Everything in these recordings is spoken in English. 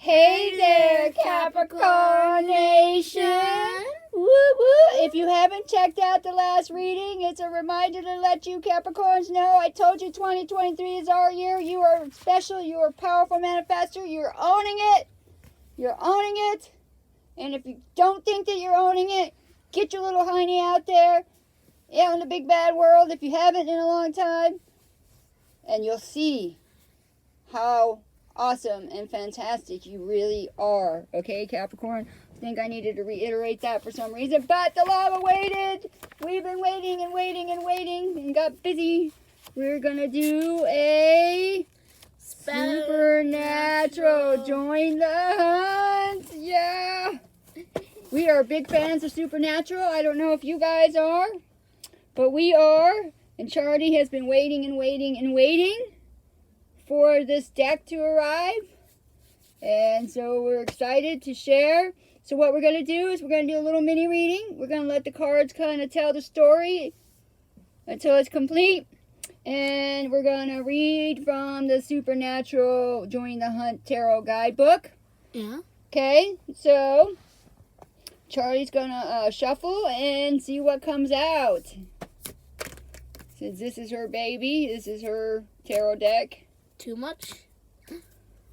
Hey there, Capricorn Nation! Woo woo! If you haven't checked out the last reading, it's a reminder to let you Capricorns know I told you 2023 is our year. You are special. You are a powerful manifester. You're owning it. You're owning it. And if you don't think that you're owning it, get your little hiney out there, out in the big bad world if you haven't in a long time, and you'll see how awesome and fantastic you really are. Okay, Capricorn? I think I needed to reiterate that for some reason, but the lava waited. We've been waiting and waiting and waiting and got busy. We're gonna do a supernatural. Join the hunt. Yeah. We are big fans of supernatural. I don't know if you guys are, but we are. And Charlie has been waiting and waiting and waiting for this deck to arrive, and so we're excited to share. So what we're going to do is we're going to do a little mini reading. We're going to let the cards kind of tell the story until it's complete, and we're going to read from the Supernatural Join the Hunt Tarot Guidebook. Yeah. Okay, so Charlie's going to shuffle and see what comes out. Since this is her baby, this is her tarot deck. Too much?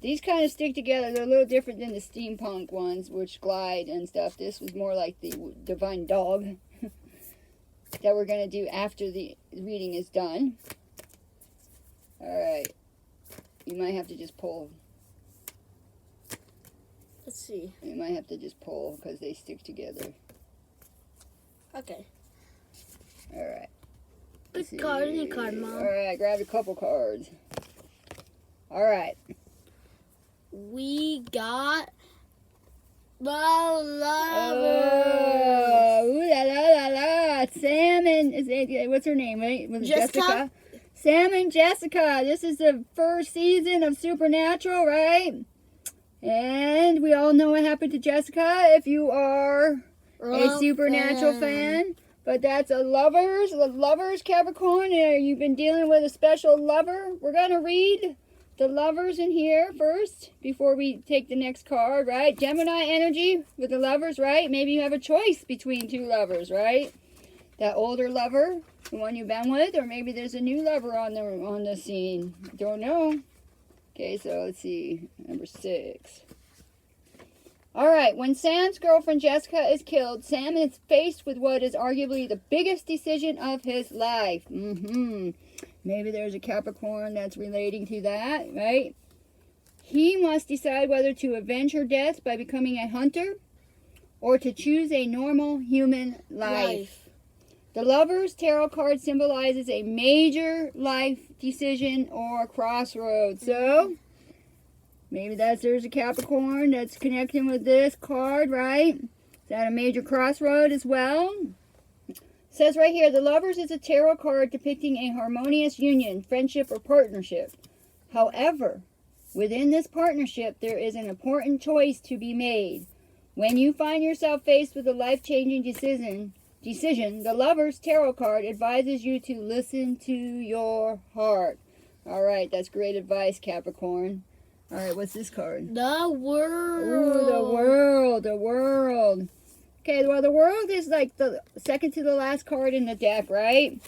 These kind of stick together. They're a little different than the steampunk ones, which glide and stuff. This was more like the divine dog that we're going to do after the reading is done. Alright. You might have to just pull. Let's see. You might have to just pull because they stick together. Okay. Alright. Big card, any card, Mom. Alright, grab a couple cards. Alright. We got the lover. Oh, ooh la la la la. Sam and, what's her name, right? Was it Jessica? Sam and Jessica. This is the first season of Supernatural, right? And we all know what happened to Jessica if you are a Supernatural fan. But that's a lovers, Capricorn. You've been dealing with a special lover. We're going to read the lovers in here first before we take the next card, right? Gemini energy with the lovers, right? Maybe you have a choice between two lovers, right? That older lover, the one you've been with, or maybe there's a new lover on the scene. Don't know. Okay, so let's see. Number 6. All right, when Sam's girlfriend Jessica is killed, Sam is faced with what is arguably the biggest decision of his life. Maybe there's a Capricorn that's relating to that, right? He must decide whether to avenge her death by becoming a hunter or to choose a normal human life. The Lover's Tarot card symbolizes a major life decision or crossroads. So maybe there's a Capricorn that's connecting with this card, right? Is that a major crossroad as well? It says right here, the Lovers is a tarot card depicting a harmonious union, friendship, or partnership. However, within this partnership, there is an important choice to be made. When you find yourself faced with a life-changing decision, the Lover's Tarot card advises you to listen to your heart. All right, that's great advice, Capricorn. All right, what's this card? The World. Ooh, the World. Okay, well, the World is like the second to the last card in the deck, right?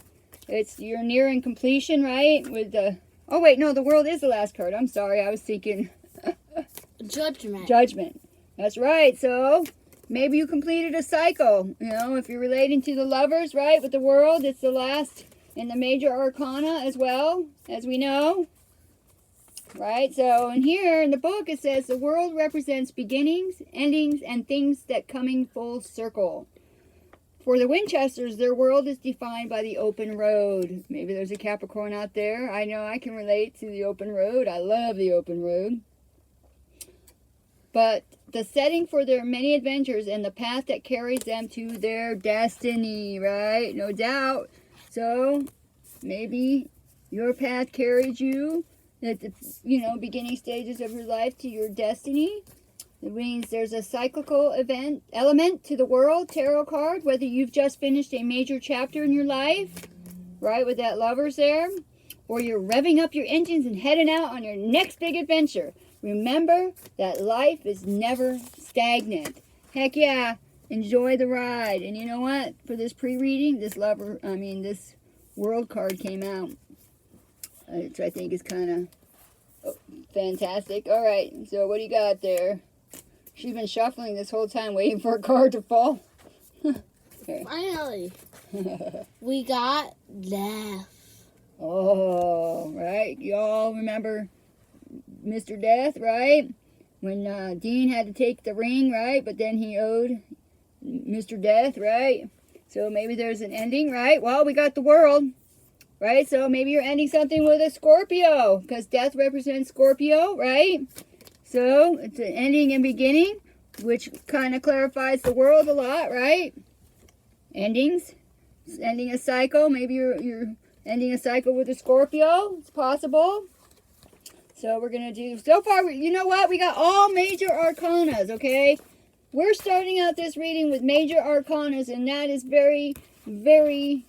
You're nearing completion, right? With the, oh wait, no, the World is the last card. I'm sorry, I was thinking Judgment. Judgment. That's right. So maybe you completed a cycle. You know, if you're relating to the Lovers, right? With the World, it's the last in the major arcana as well, as we know. Right, so in here in the book it says the World represents beginnings, endings, and things that coming full circle. For the Winchesters, their world is defined by the open road. Maybe there's a Capricorn out there. I know I can relate to the open road. I love the open road. But the setting for their many adventures and the path that carries them to their destiny, right? No doubt. So maybe your path carries you at the, beginning stages of your life to your destiny. It means there's a cyclical element to the World Tarot card, whether you've just finished a major chapter in your life, right, with that Lovers there, or you're revving up your engines and heading out on your next big adventure. Remember that life is never stagnant. Heck yeah, enjoy the ride. And you know what? For this pre-reading, this world card came out, which I think is kind of fantastic. All right, so what do you got there? She's been shuffling this whole time, waiting for a card to fall. Finally, we got Death. Oh, right. Y'all remember Mr. Death, right? When Dean had to take the ring, right? But then he owed Mr. Death, right? So maybe there's an ending, right? Well, we got the world, right? So maybe you're ending something with a Scorpio, because Death represents Scorpio, right? So it's an ending and beginning, which kind of clarifies the world a lot, right? Endings, ending a cycle. Maybe you're ending a cycle with a Scorpio. It's possible. So we're going to do, so far, you know what? We got all major arcanas, okay? We're starting out this reading with major arcanas, and that is very, very,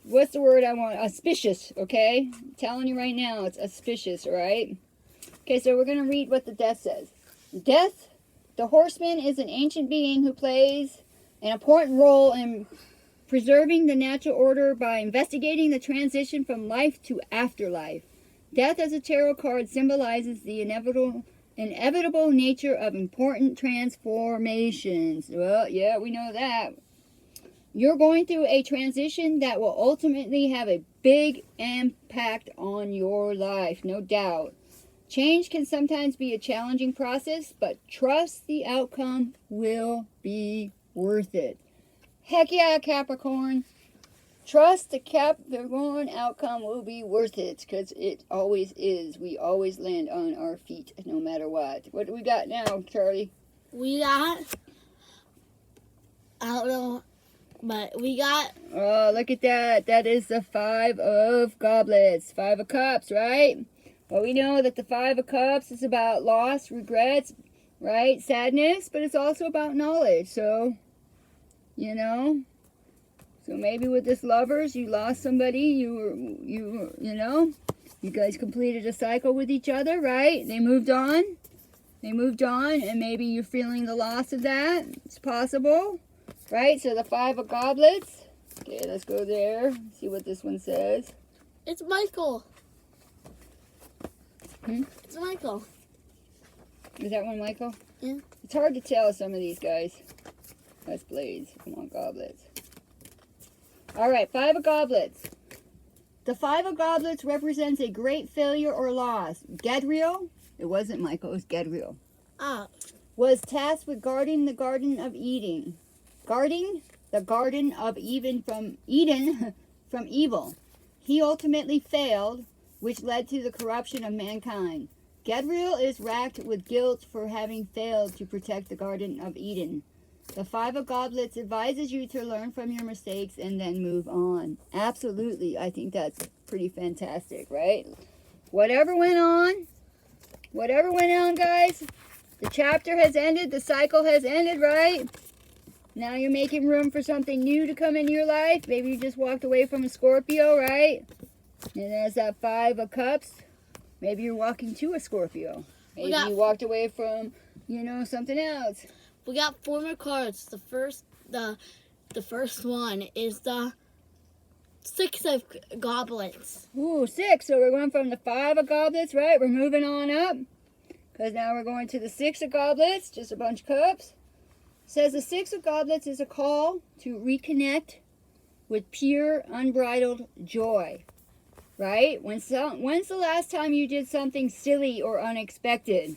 what's the word I want? Auspicious, okay? I'm telling you right now, it's auspicious, all right? Okay, so we're going to read what the Death says. Death, the horseman, is an ancient being who plays an important role in preserving the natural order by investigating the transition from life to afterlife. Death as a tarot card symbolizes the inevitable nature of important transformations. Well, yeah, we know that. You're going through a transition that will ultimately have a big impact on your life, no doubt. Change can sometimes be a challenging process, but trust the outcome will be worth it. Heck yeah, Capricorn. Trust the Capricorn outcome will be worth it, because it always is. We always land on our feet, no matter what. What do we got now, Charlie? We got, I don't know, but we got... Oh, look at that. That is the Five of Goblets. Five of Cups, right? Well, we know that the Five of Cups is about loss, regrets, right? Sadness, but it's also about knowledge. So, you know, so maybe with this Lovers, you lost somebody, you know, you guys completed a cycle with each other, right? They moved on, and maybe you're feeling the loss of that. It's possible, right? So the Five of Goblets. Okay, let's go there, see what this one says. It's Michael. Hmm? It's Michael. Is that one Michael? Yeah. It's hard to tell some of these guys. That's Blades. Come on, Goblets. All right, Five of Goblets. The Five of Goblets represents a great failure or loss. Gadriel, it wasn't Michael, it was Gadriel, was tasked with guarding the Garden of Eden. Guarding the Garden of Eden from evil. He ultimately failed, which led to the corruption of mankind. Gadriel is racked with guilt for having failed to protect the Garden of Eden. The Five of Goblets advises you to learn from your mistakes and then move on. Absolutely. I think that's pretty fantastic, right? Whatever went on, guys, the chapter has ended, the cycle has ended, right? Now you're making room for something new to come into your life. Maybe you just walked away from a Scorpio, right? And there's that Five of Cups. Maybe you're walking to a Scorpio. Maybe you walked away from, you know, something else. We got 4 more cards. The first one is the Six of Goblets. Ooh, 6. So we're going from the Five of Goblets, right? We're moving on up. Because now we're going to the Six of Goblets. Just a bunch of cups. It says the Six of Goblets is a call to reconnect with pure, unbridled joy. Right? When's the last time you did something silly or unexpected?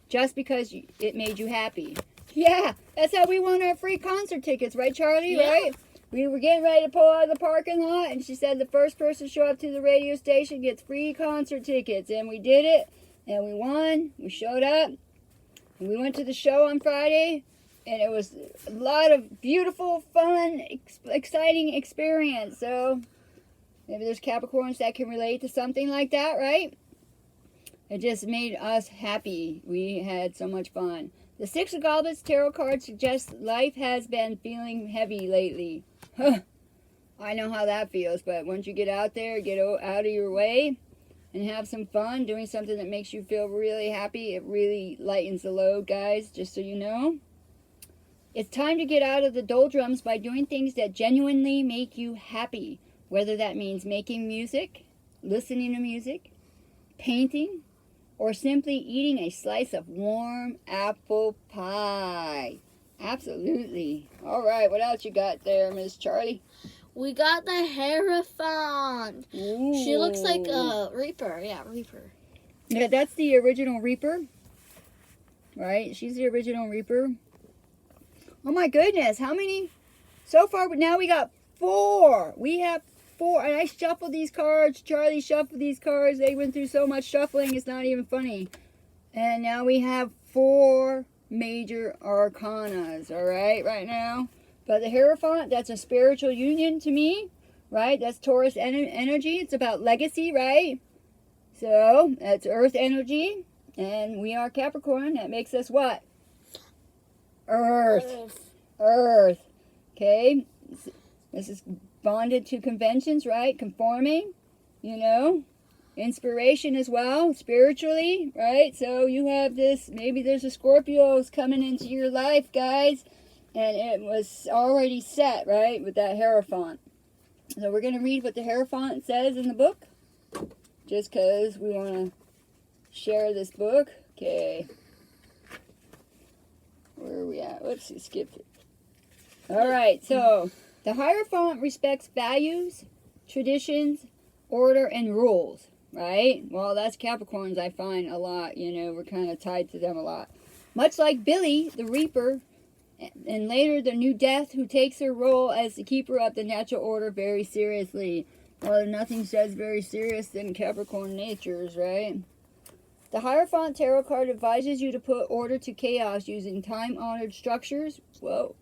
Just because it made you happy. Yeah, that's how we won our free concert tickets, right, Charlie? Yeah. Right? We were getting ready to pull out of the parking lot, and she said the first person to show up to the radio station gets free concert tickets. And we did it, and we won. We showed up, and we went to the show on Friday, and it was a lot of beautiful, fun, exciting experience. So maybe there's Capricorns that can relate to something like that, right? It just made us happy. We had so much fun. The Six of Goblets tarot card suggests life has been feeling heavy lately. I know how that feels, but once you get out there, get out of your way, and have some fun doing something that makes you feel really happy. It really lightens the load, guys, just so you know. It's time to get out of the doldrums by doing things that genuinely make you happy, whether that means making music, listening to music, painting, or simply eating a slice of warm apple pie. Absolutely. All right, what else you got there, Miss Charlie? We got the Hierophant. Ooh. She looks like a Reaper. Yeah, Reaper. Yeah, that's the original Reaper. Right? She's the original Reaper. Oh my goodness, how many? So far, now we got 4. We have 4. And I shuffled these cards. Charlie shuffled these cards. They went through so much shuffling, it's not even funny. And now we have 4 major arcanas, all right now. But the Hierophant, that's a spiritual union to me, right? That's Taurus energy. It's about legacy, right? So, that's earth energy. And we are Capricorn. That makes us what? Earth. Okay? This is bonded to conventions, right? Conforming, you know? Inspiration as well, spiritually, right? So you have this, maybe there's a Scorpios coming into your life, guys. And it was already set, right? With that Hierophant. So we're going to read what the Hierophant says in the book. Just because we want to share this book. Okay. Where are we at? Whoops, it skipped it. Alright, so the Hierophant respects values, traditions, order, and rules, right? Well, that's Capricorns I find a lot, you know, we're kind of tied to them a lot. Much like Billy, the Reaper, and later the New Death, who takes her role as the keeper of the natural order very seriously. Well, nothing says very serious than Capricorn natures, right? The Hierophant Tarot card advises you to put order to chaos using time-honored structures, whoa,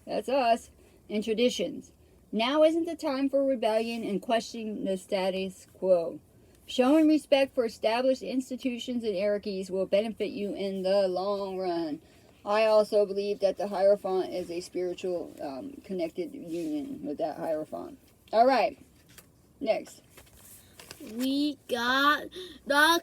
that's us, and traditions. Now isn't the time for rebellion and questioning the status quo. Showing respect for established institutions and hierarchies will benefit you in the long run. I also believe that the Hierophant is a spiritual connected union with that Hierophant. All right, next. We got the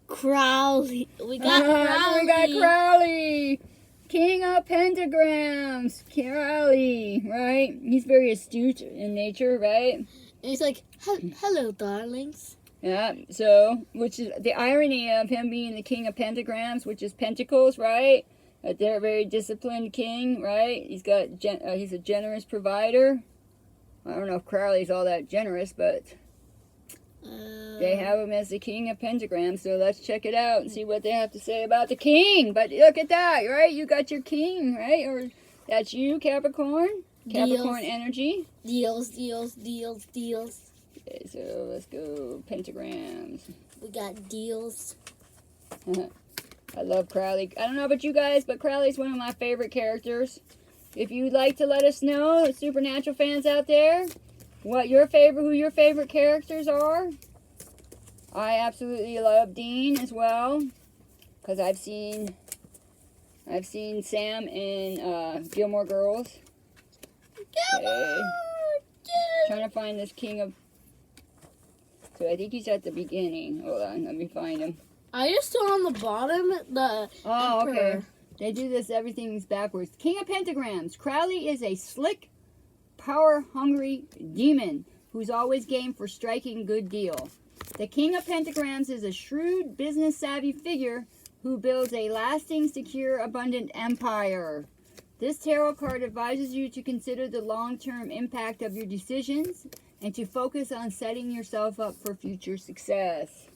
Crowley. We got Crowley. We got Crowley. King of Pentagrams. Crowley, right? He's very astute in nature, right? And he's like, hello, darlings. Yeah, so, which is the irony of him being the King of Pentagrams, which is Pentacles, right? They're a very disciplined king, right? He's a generous provider. I don't know if Crowley's all that generous, but they have him as the King of Pentagrams. So let's check it out and see what they have to say about the king. But look at that, right? You got your king, right? Or that's you, Capricorn. Capricorn energy. Deals. Okay, so let's go pentagrams. We got deals. I love Crowley. I don't know about you guys, but Crowley's one of my favorite characters. If you'd like to let us know, Supernatural fans out there, who your favorite characters are. I absolutely love Dean as well, because I've seen Sam in Gilmore Girls. Okay. Trying to find this King of. So I think he's at the beginning. Hold on, let me find him. I just saw on the bottom the Emperor. Okay. They do this, everything's backwards. King of Pentagrams. Crowley is a slick, power-hungry demon who's always game for striking good deal. The King of Pentagrams is a shrewd, business-savvy figure who builds a lasting, secure, abundant empire. This tarot card advises you to consider the long-term impact of your decisions and to focus on setting yourself up for future success.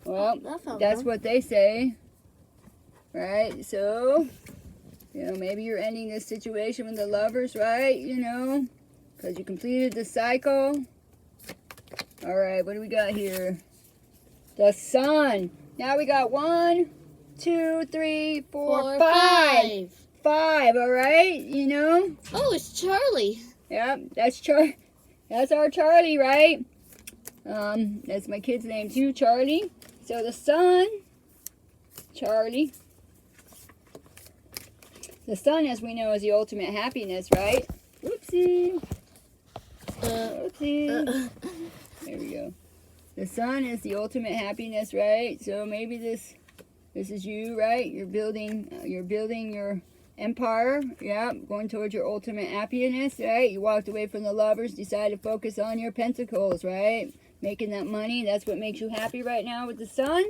Well, that's what they say. Right? So, you know, maybe you're ending this situation with the lovers, right? You know, because you completed the cycle. All right, what do we got here? The Sun. Now we got 1, 2, 3, 4, 5. 5, all right? You know? Oh, it's Charlie. Yep, that's That's our Charlie, right? That's my kid's name too, Charlie. So the Sun, Charlie. The Sun, as we know, is the ultimate happiness, right? Whoopsie. Whoopsie. There we go. The sun is the ultimate happiness, right? So maybe this is you, right? You're building your empire. Yeah, going towards your ultimate happiness, right? You walked away from the lovers, decided to focus on your pentacles, right? Making that money. That's what makes you happy right now with the sun.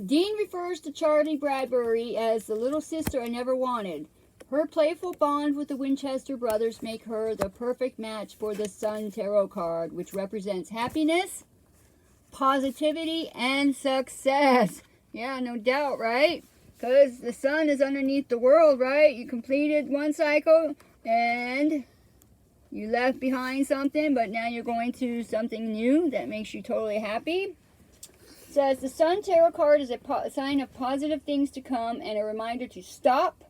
Dean refers to Charlie Bradbury as the little sister I never wanted. Her playful bond with the Winchester brothers make her the perfect match for the Sun Tarot card, which represents happiness, positivity, and success. Yeah, no doubt, right? Because the sun is underneath the world, right? You completed one cycle and you left behind something, but now you're going to something new that makes you totally happy. It says the Sun Tarot card is a sign of positive things to come and a reminder to stop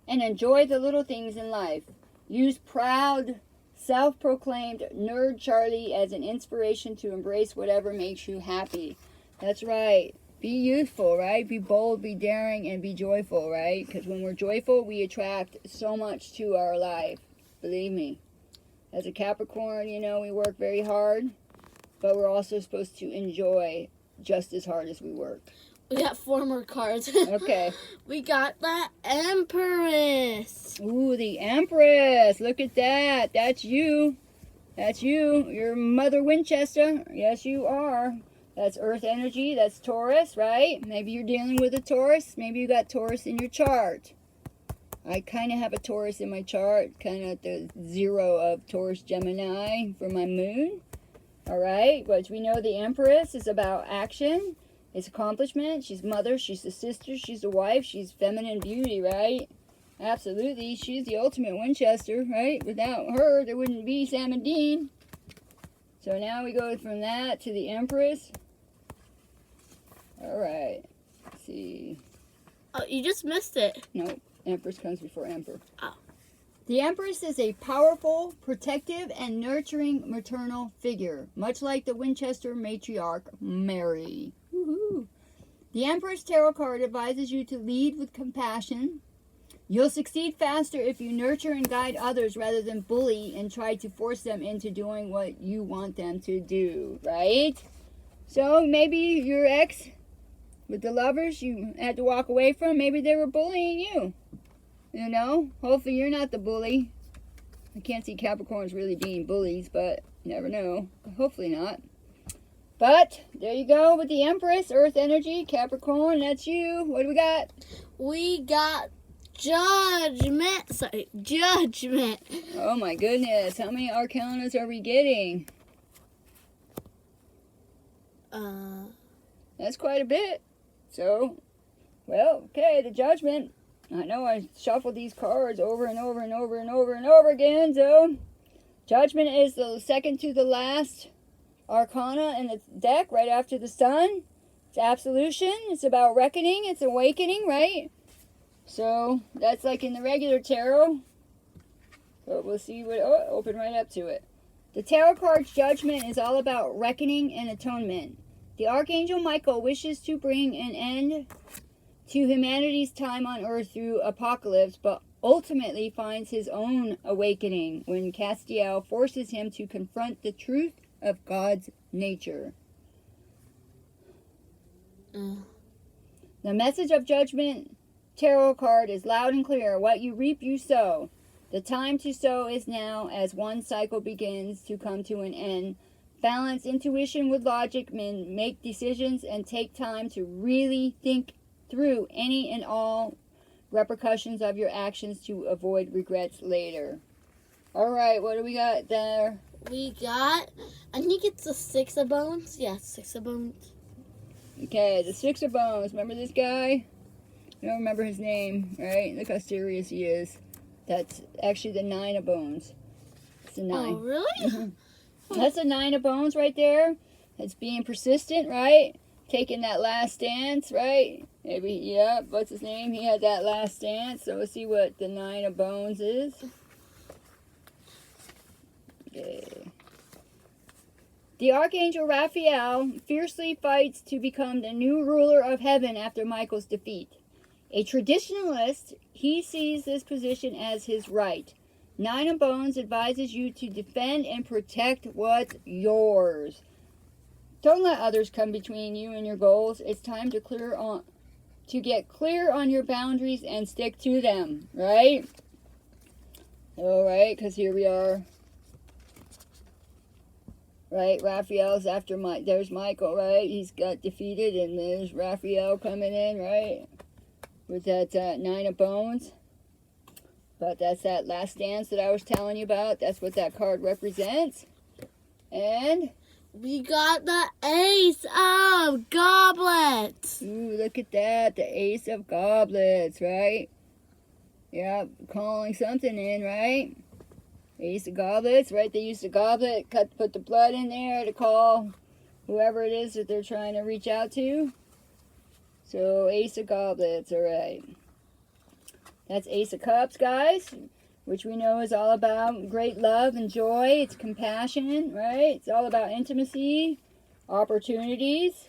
and enjoy the little things in life. Use proud, self-proclaimed nerd Charlie as an inspiration to embrace whatever makes you happy. That's right. Be youthful, right? Be bold, be daring, and be joyful, right? Because when we're joyful, we attract so much to our life. Believe me. As a Capricorn, you know, we work very hard, but we're also supposed to enjoy just as hard as we work. We got 4 more cards. Okay. We got the Empress. Ooh, the Empress. Look at that. That's you. That's you. You're Mother Winchester. Yes, you are. That's Earth energy. That's Taurus, right? Maybe you're dealing with a Taurus. Maybe you got Taurus in your chart. I kind of have a Taurus in my chart. Kind of at the 0 of Taurus Gemini for my moon. All right. But we know the Empress is about action. It's accomplishment. She's mother. She's the sister. She's the wife. She's feminine beauty, right? Absolutely. She's the ultimate Winchester, right? Without her, there wouldn't be Sam and Dean. So now we go from that to the Empress. All right. Let's see. Oh, you just missed it. Nope. Empress comes before Emperor. Oh. The Empress is a powerful, protective, and nurturing maternal figure, much like the Winchester matriarch Mary. Woohoo. The Empress Tarot card advises you to lead with compassion. You'll succeed faster if you nurture and guide others rather than bully and try to force them into doing what you want them to do, right? So maybe your ex with the lovers you had to walk away from, maybe they were bullying you. You know, hopefully you're not the bully. I can't see Capricorns really being bullies, but you never know. Hopefully not. But there you go with the Empress, Earth energy, Capricorn, that's you. What do we got? We got Judgment. Sorry, Judgment. Oh my goodness, how many Arcanas are we getting? That's quite a bit. So, well, okay, the Judgment. I know I shuffled these cards over and over and over and over and over again, so Judgment is the second to the last Arcana in the deck, right after the Sun. It's absolution. It's about reckoning. It's awakening, right? So that's like in the regular tarot. But we'll see what... Oh, open right up to it. The tarot card's Judgment is all about reckoning and atonement. The Archangel Michael wishes to bring an end to humanity's time on Earth through apocalypse, but ultimately finds his own awakening when Castiel forces him to confront the truth of God's nature. The message of Judgment Tarot card is loud and clear. What you reap, you sow. The time to sow is now as one cycle begins to come to an end. Balance intuition with logic, make decisions, and take time to really think through any and all repercussions of your actions to avoid regrets later. All right, what do we got there? We got, I think it's the 6 of Bones. Yeah, 6 of Bones. Okay, the 6 of Bones. Remember this guy? I don't remember his name, right? Look how serious he is. That's actually the 9 of Bones. It's the 9. Oh, really? That's the 9 of Bones right there. It's being persistent, right? Taking that last stance, right? Maybe, yeah, what's his name? He had that last stance. So we'll see what the 9 of Bones is. Okay. The Archangel Raphael fiercely fights to become the new ruler of heaven after Michael's defeat. A traditionalist, he sees this position as his right. 9 of Bones advises you to defend and protect what's yours. Don't let others come between you and your goals. It's time to get clear on your boundaries and stick to them, right? All right, because here we are. Right, Raphael's after there's Michael, right? He's got defeated, and there's Raphael coming in, right? With that 9 of bones. But that's that last dance that I was telling you about. That's what that card represents. And we got the Ace of Goblets. Ooh, look at that. The Ace of Goblets, right? Yeah, calling something in, right? Ace of Goblets, right? They use the goblet, put the blood in there to call whoever it is that they're trying to reach out to. So, Ace of Goblets, all right. That's Ace of Cups, guys, which we know is all about great love and joy. It's compassion, right? It's all about intimacy, opportunities.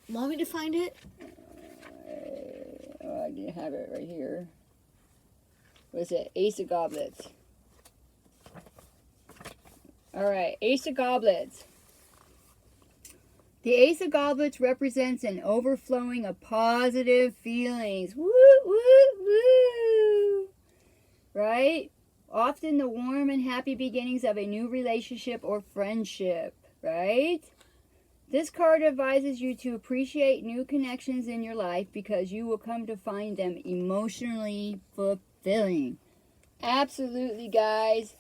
Want me to find it? I didn't have it right here. What is it? Ace of Goblets. All right, Ace of Goblets. The Ace of Goblets represents an overflowing of positive feelings. Woo, woo, woo. Right? Often the warm and happy beginnings of a new relationship or friendship. Right? This card advises you to appreciate new connections in your life because you will come to find them emotionally fulfilling. Absolutely, guys.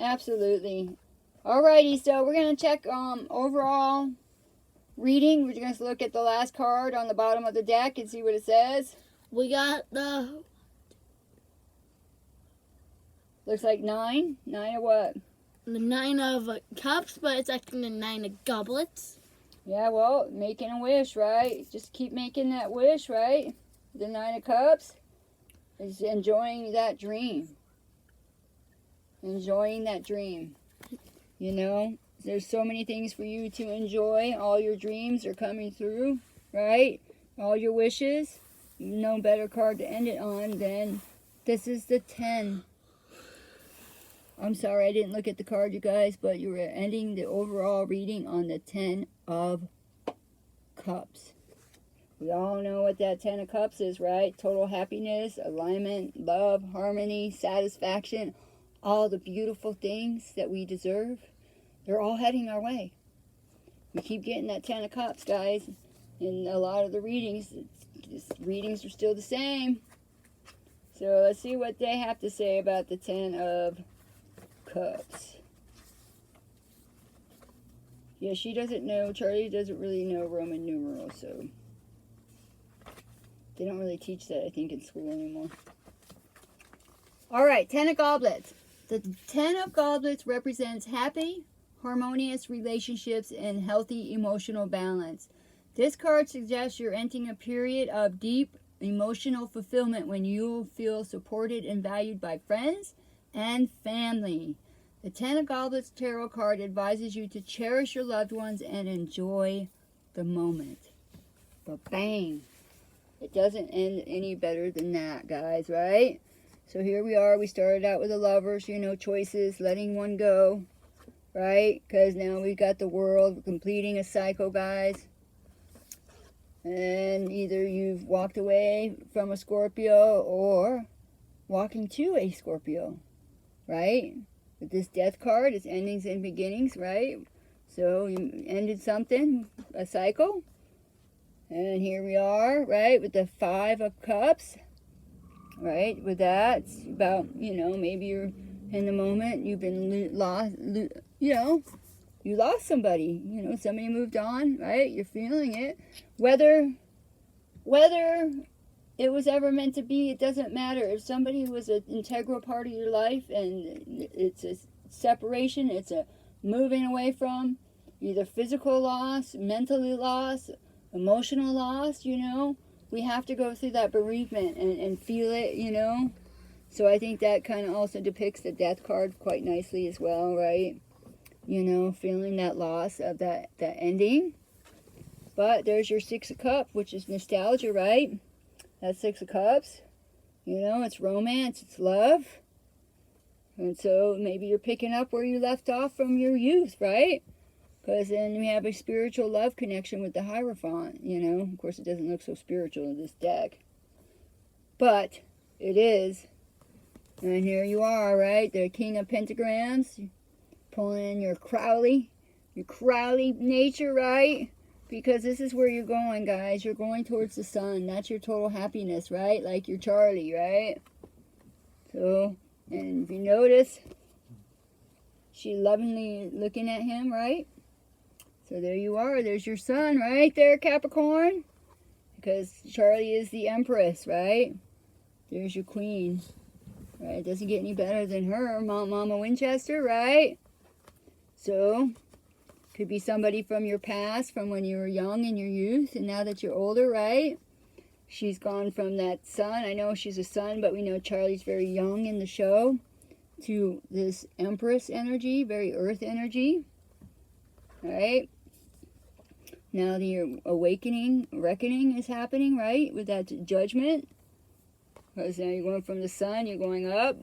Absolutely. Alrighty, so we're going to check overall reading. We're just going to look at the last card on the bottom of the deck and see what it says. We got the... Looks like 9. 9 of what? The 9 of Cups, but it's actually the 9 of Goblets. Yeah, well, making a wish, right? Just keep making that wish, right? The 9 of Cups is enjoying that dream. Enjoying that dream. You know, there's so many things for you to enjoy. All your dreams are coming through, right? All your wishes. No better card to end it on than this is the 10. I'm sorry, I didn't look at the card, you guys, but you were ending the overall reading on the 10 of Cups. We all know what that 10 of Cups is, right? Total happiness, alignment, love, harmony, satisfaction, all the beautiful things that we deserve. They're all heading our way. We keep getting that 10 of Cups, guys. In a lot of the readings are still the same. So let's see what they have to say about the 10 of Cups. Yeah, she doesn't know. Charlie doesn't really know Roman numerals, so they don't really teach that, I think, in school anymore. All right, 10 of Goblets. The 10 of Goblets represents happy, harmonious relationships and healthy emotional balance. This card suggests you're entering a period of deep emotional fulfillment when you'll feel supported and valued by friends and family. The 10 of Goblets tarot card advises you to cherish your loved ones and enjoy the moment. But bang, it doesn't end any better than that, guys, right? So here we are. We started out with the Lovers, you know, choices, letting one go, right? Because now we've got the World, completing a cycle, guys. And either you've walked away from a Scorpio or walking to a Scorpio, right? With this Death card, it's endings and beginnings, right? So you ended something, a cycle. And here we are, right, with the 5 of Cups, right? With that, it's about, you know, maybe you're in the moment, you've been lost, you know, you lost somebody, you know, somebody moved on, right? You're feeling it. Whether it was ever meant to be, it doesn't matter. If somebody was an integral part of your life and it's a separation, it's a moving away from, either physical loss, mentally loss, emotional loss, you know, we have to go through that bereavement and feel it, you know. So I think that kind of also depicts the Death card quite nicely as well, right? You know, feeling that loss of that ending. But there's your 6 of Cups, which is nostalgia, right? That 6 of Cups, you know, it's romance, it's love. And so maybe you're picking up where you left off from your youth, right? Because then we have a spiritual love connection with the Hierophant, you know. Of course, it doesn't look so spiritual in this deck. But it is. And here you are, right? The King of Pentagrams. Pulling in your Crowley nature, right? Because this is where you're going, guys. You're going towards the sun. That's your total happiness, right? Like your Charlie, right? So, and if you notice, she lovingly looking at him, right? So there you are. There's your sun right there, Capricorn. Because Charlie is the Empress, right? There's your Queen. Right? It doesn't get any better than her, Mama Winchester, right? So, could be somebody from your past, from when you were young in your youth, and now that you're older, right? She's gone from that sun. I know she's a sun, but we know Charlie's very young in the show, to this Empress energy, very earth energy. Right? Now the awakening, reckoning is happening, right? With that judgment. Because now you're going from the sun, you're going up,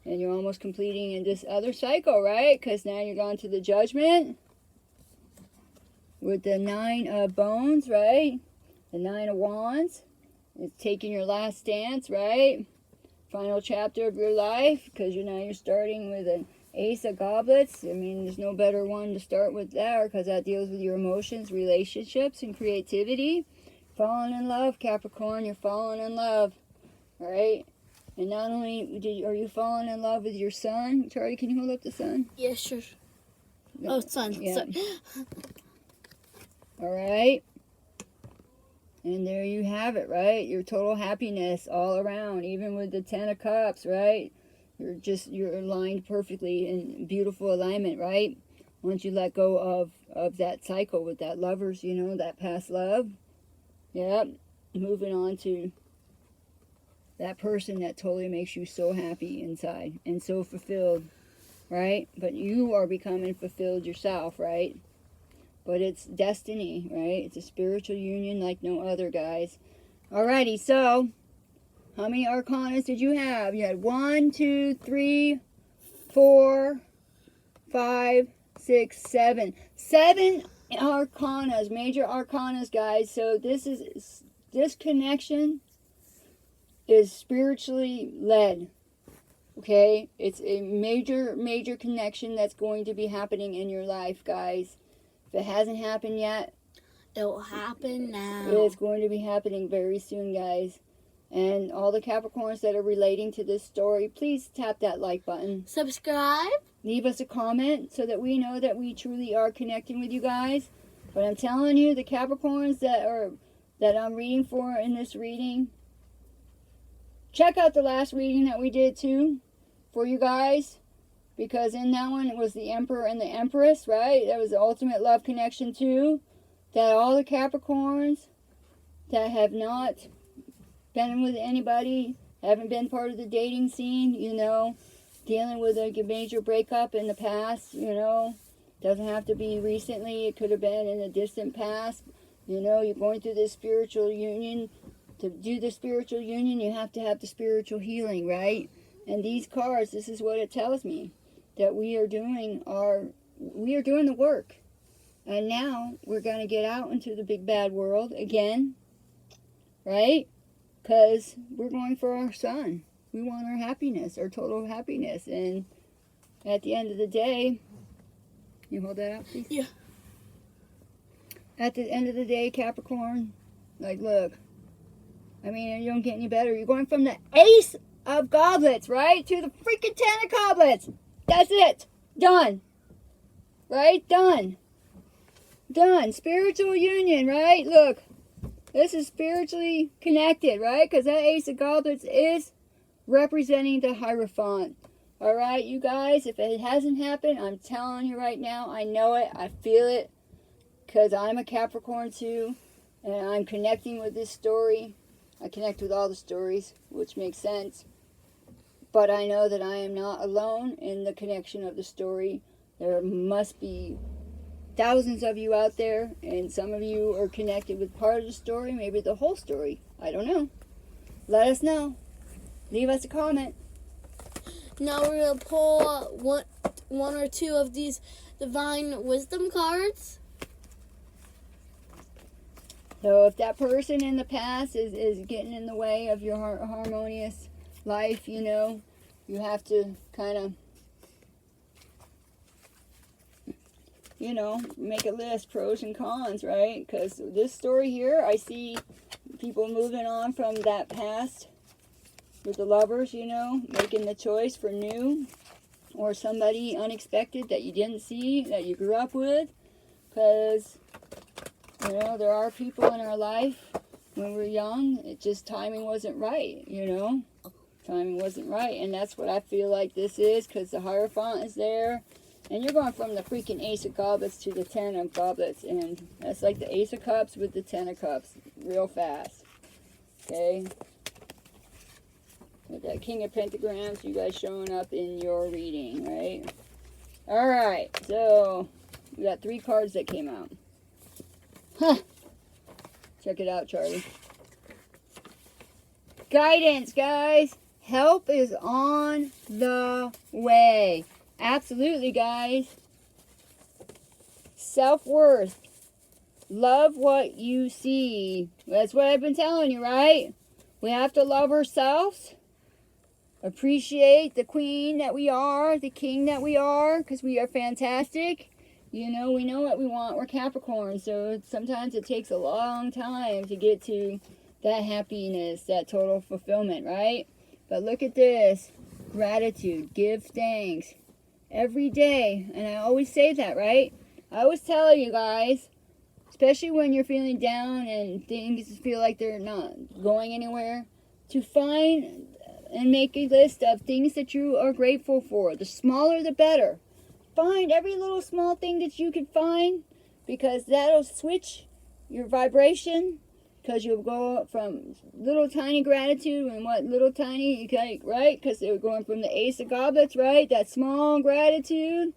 and you're almost completing in this other cycle, right? Because now you're going to the judgment. With the 9 of bones, right? The 9 of wands. It's taking your last stance, right? Final chapter of your life. Because you're starting with an Ace of Goblets. I mean, there's no better one to start with there. Because that deals with your emotions, relationships, and creativity. Falling in love, Capricorn. You're falling in love. Right? And not only are you falling in love with your sun. Charlie, can you hold up the sun? Yeah, sure. Oh, sun. Yeah. Sorry. All right. And there you have it, right? Your total happiness all around, even with the 10 of Cups, right? You're aligned perfectly in beautiful alignment, right? Once you let go of that cycle with that lovers, that past love. Yep. Moving on to that person that totally makes you so happy inside and so fulfilled, right? But you are becoming fulfilled yourself, right? But it's destiny, right? It's a spiritual union like no other, guys. Alrighty, so how many arcanas did you have? You had 1, 2, 3, 4, 5, 6, 7. 7 arcanas, major arcanas, guys. So this connection is spiritually led. Okay? It's a major connection that's going to be happening in your life, guys. If it hasn't happened yet, it will happen now. It's going to be happening very soon, guys. And all the Capricorns that are relating to this story, please tap that like button. Subscribe. Leave us a comment so that we know that we truly are connecting with you guys. But I'm telling you, the Capricorns that I'm reading for in this reading, check out the last reading that we did too for you guys. Because in that one, it was the Emperor and the Empress, right? That was the ultimate love connection too. That all the Capricorns that have not been with anybody, haven't been part of the dating scene, dealing with a major breakup in the past, doesn't have to be recently. It could have been in the distant past. You're going through this spiritual union. To do the spiritual union, you have to have the spiritual healing, right? And these cards, this is what it tells me. That we are doing the work. And now we're going to get out into the big bad world again. Right? Because we're going for our sun. We want our happiness, our total happiness. And at the end of the day, you hold that up, please? Yeah. At the end of the day, Capricorn, look. I mean, you don't get any better. You're going from the Ace of Goblets, right? To the freaking 10 of Goblets. That's it. Done. Right? Done. Spiritual union, right? Look. This is spiritually connected, right? Because that Ace of Goblets is representing the Hierophant. Alright, you guys, if it hasn't happened, I'm telling you right now, I know it, I feel it. Because I'm a Capricorn too. And I'm connecting with this story. I connect with all the stories, which makes sense. But I know that I am not alone in the connection of the story. There must be thousands of you out there, and some of you are connected with part of the story, maybe the whole story. I don't know. Let us know. Leave us a comment. Now we're going to pull one or two of these divine wisdom cards. So if that person in the past is getting in the way of your harmonious life, you know, you have to kind of, you know, make a list, pros and cons, right? Because this story here, I see people moving on from that past with the lovers, you know, making the choice for new, or somebody unexpected that you didn't see, that you grew up with. Because, you know, there are people in our life when we're young, it just, timing wasn't right, you know. Timing wasn't right, and that's what I feel like this is, because the Hierophant is there. And you're going from the freaking Ace of Goblets to the Ten of Goblets, and that's like the Ace of Cups with the Ten of Cups, real fast. Okay? With that King of Pentagrams, you guys showing up in your reading, right? Alright, so we got 3 cards that came out. Huh! Check it out, Charlie. Guidance, guys! Help is on the way. Absolutely, guys. Self-worth. Love what you see. That's what I've been telling you, right? We have to love ourselves. Appreciate the queen that we are, the king that we are, because we are fantastic. You know, we know what we want. We're Capricorn, so sometimes it takes a long time to get to that happiness, that total fulfillment, right? But look at this. Gratitude. Give thanks. Every day. And I always say that, right? I always tell you guys, especially when you're feeling down and things feel like they're not going anywhere, to find and make a list of things that you are grateful for. The smaller, the better. Find every little small thing that you can find, because that'll switch your vibration, because you'll go from little tiny gratitude and what little tiny, okay, right? Because they were going from the Ace of Goblets, right? That small gratitude.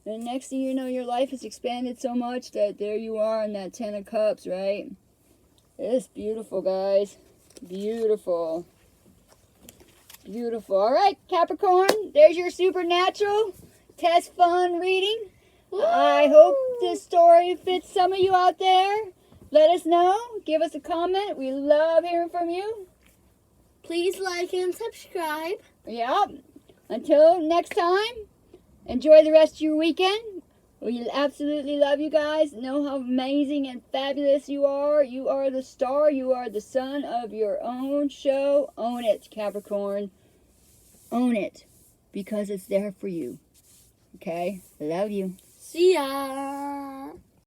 And next thing you know, your life has expanded so much that there you are in that Ten of Cups, right? It's beautiful, guys. Beautiful. Beautiful. All right, Capricorn, there's your supernatural test fun reading. Woo! I hope this story fits some of you out there. Let us know. Give us a comment. We love hearing from you. Please like and subscribe. Yep. Until next time, enjoy the rest of your weekend. We absolutely love you guys. Know how amazing and fabulous you are. You are the star. You are the sun of your own show. Own it, Capricorn. Own it, because it's there for you. Okay? Love you. See ya.